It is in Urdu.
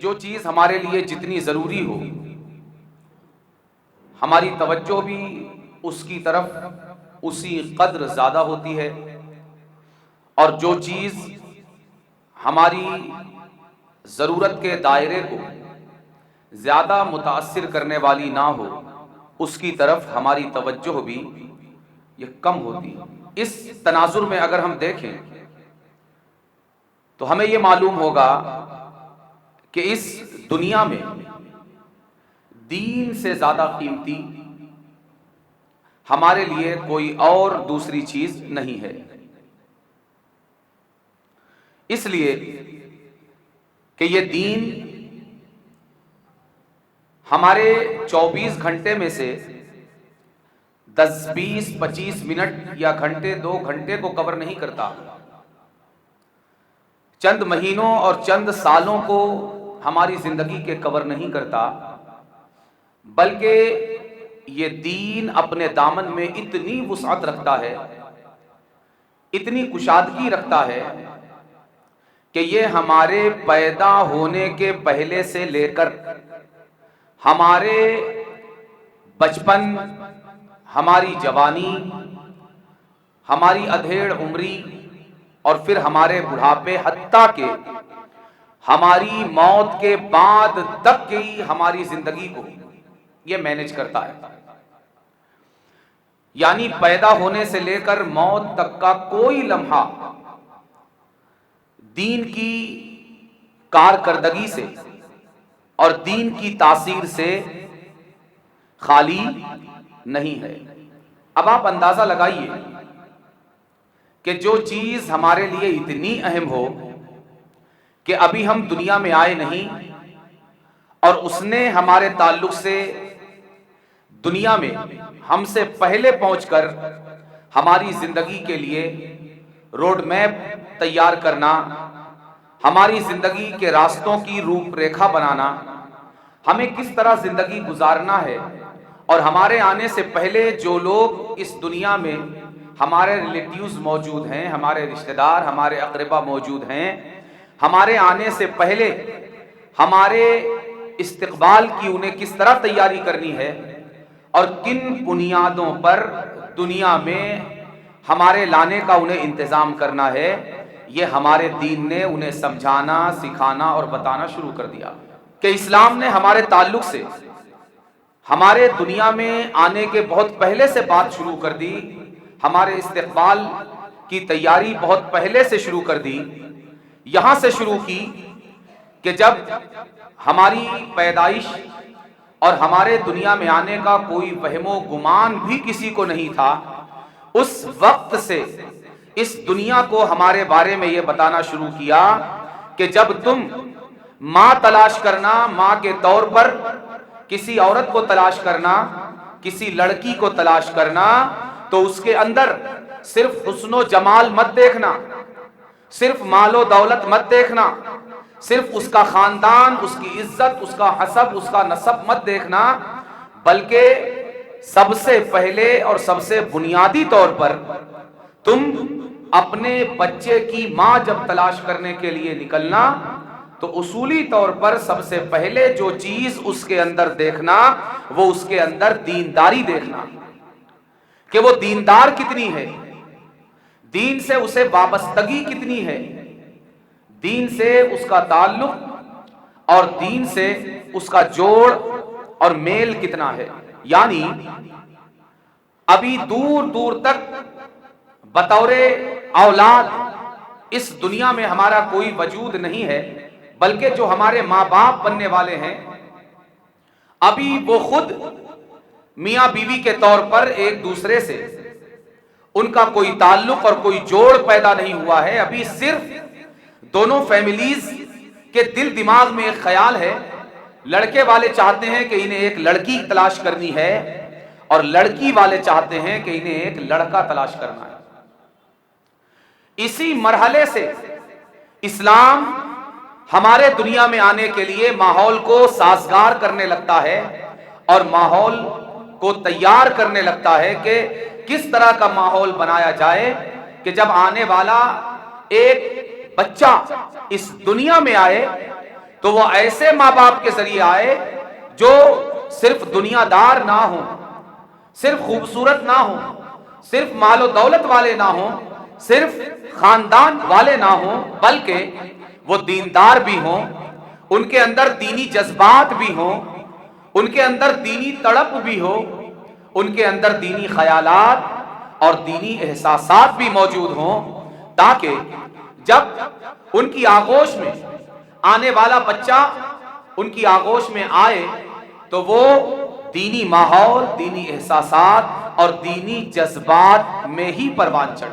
جو چیز ہمارے لیے جتنی ضروری ہو ہماری توجہ بھی اس کی طرف اسی قدر زیادہ ہوتی ہے، اور جو چیز ہماری ضرورت کے دائرے کو زیادہ متاثر کرنے والی نہ ہو اس کی طرف ہماری توجہ بھی یہ کم ہوتی ہے۔ اس تناظر میں اگر ہم دیکھیں تو ہمیں یہ معلوم ہوگا کہ اس دنیا میں دین سے زیادہ قیمتی ہمارے لیے کوئی اور دوسری چیز نہیں ہے، اس لیے کہ یہ دین ہمارے 24 گھنٹے میں سے 10 20 25 منٹ یا گھنٹے 2 گھنٹے کو کور نہیں کرتا، چند مہینوں اور چند سالوں کو ہماری زندگی کے کور نہیں کرتا، بلکہ یہ دین اپنے دامن میں اتنی وسعت رکھتا ہے، اتنی کشادگی رکھتا ہے کہ یہ ہمارے پیدا ہونے کے پہلے سے لے کر ہمارے بچپن، ہماری جوانی، ہماری ادھیڑ عمری اور پھر ہمارے بڑھاپے، حتیٰ کہ ہماری موت کے بعد تک کی ہماری زندگی کو یہ مینج کرتا ہے۔ یعنی پیدا ہونے سے لے کر موت تک کا کوئی لمحہ دین کی کارکردگی سے اور دین کی تاثیر سے خالی نہیں ہے۔ اب آپ اندازہ لگائیے کہ جو چیز ہمارے لیے اتنی اہم ہو کہ ابھی ہم دنیا میں آئے نہیں اور اس نے ہمارے تعلق سے دنیا میں ہم سے پہلے پہنچ کر ہماری زندگی کے لیے روڈ میپ تیار کرنا، ہماری زندگی کے راستوں کی روپ ریکھا بنانا، ہمیں کس طرح زندگی گزارنا ہے، اور ہمارے آنے سے پہلے جو لوگ اس دنیا میں ہمارے ریلیٹیوز موجود ہیں، ہمارے رشتہ دار، ہمارے اقربا موجود ہیں، ہمارے آنے سے پہلے ہمارے استقبال کی انہیں کس طرح تیاری کرنی ہے اور کن بنیادوں پر دنیا میں ہمارے لانے کا انہیں انتظام کرنا ہے، یہ ہمارے دین نے انہیں سمجھانا، سکھانا اور بتانا شروع کر دیا کہ اسلام نے ہمارے تعلق سے ہمارے دنیا میں آنے کے بہت پہلے سے بات شروع کر دی، ہمارے استقبال کی تیاری بہت پہلے سے شروع کر دی۔ یہاں سے شروع کی کہ جب ہماری پیدائش اور ہمارے دنیا میں آنے کا کوئی وہم و گمان بھی کسی کو نہیں تھا، اس وقت سے اس دنیا کو ہمارے بارے میں یہ بتانا شروع کیا کہ جب تم ماں تلاش کرنا، ماں کے طور پر کسی عورت کو تلاش کرنا، کسی لڑکی کو تلاش کرنا، تو اس کے اندر صرف حسن و جمال مت دیکھنا، صرف مال و دولت مت دیکھنا، صرف اس کا خاندان، اس کی عزت، اس کا حسب، اس کا نسب مت دیکھنا، بلکہ سب سے پہلے اور سب سے بنیادی طور پر تم اپنے بچے کی ماں جب تلاش کرنے کے لیے نکلنا تو اصولی طور پر سب سے پہلے جو چیز اس کے اندر دیکھنا وہ اس کے اندر دینداری دیکھنا، کہ وہ دیندار کتنی ہے، دین سے اسے وابستگی کتنی ہے، دین سے اس کا تعلق اور دین سے اس کا جوڑ اور میل کتنا ہے۔ یعنی ابھی دور دور تک بطور اولاد اس دنیا میں ہمارا کوئی وجود نہیں ہے، بلکہ جو ہمارے ماں باپ بننے والے ہیں ابھی وہ خود میاں بیوی کے طور پر ایک دوسرے سے ان کا کوئی تعلق اور کوئی جوڑ پیدا نہیں ہوا ہے، ابھی صرف دونوں فیملیز کے دل دماغ میں ایک خیال ہے، لڑکے والے چاہتے ہیں کہ انہیں ایک لڑکی تلاش کرنی ہے اور لڑکی والے چاہتے ہیں کہ انہیں ایک لڑکا تلاش کرنا ہے۔ اسی مرحلے سے اسلام ہمارے دنیا میں آنے کے لیے ماحول کو سازگار کرنے لگتا ہے اور ماحول کو تیار کرنے لگتا ہے کہ کس طرح کا ماحول بنایا جائے کہ جب آنے والا ایک بچہ اس دنیا میں آئے تو وہ ایسے ماں باپ کے ذریعے آئے جو صرف دنیا دار نہ ہوں، صرف خوبصورت نہ ہوں، صرف مال و دولت والے نہ ہوں، صرف خاندان والے نہ ہوں، بلکہ وہ دیندار بھی ہوں، ان کے اندر دینی جذبات بھی ہوں، ان کے اندر دینی تڑپ بھی ہو، ان کے اندر دینی خیالات اور دینی احساسات بھی موجود ہوں، تاکہ جب ان کی آغوش میں آنے والا بچہ ان کی آغوش میں آئے تو وہ دینی ماحول، دینی احساسات اور دینی جذبات میں ہی پروان چڑھے۔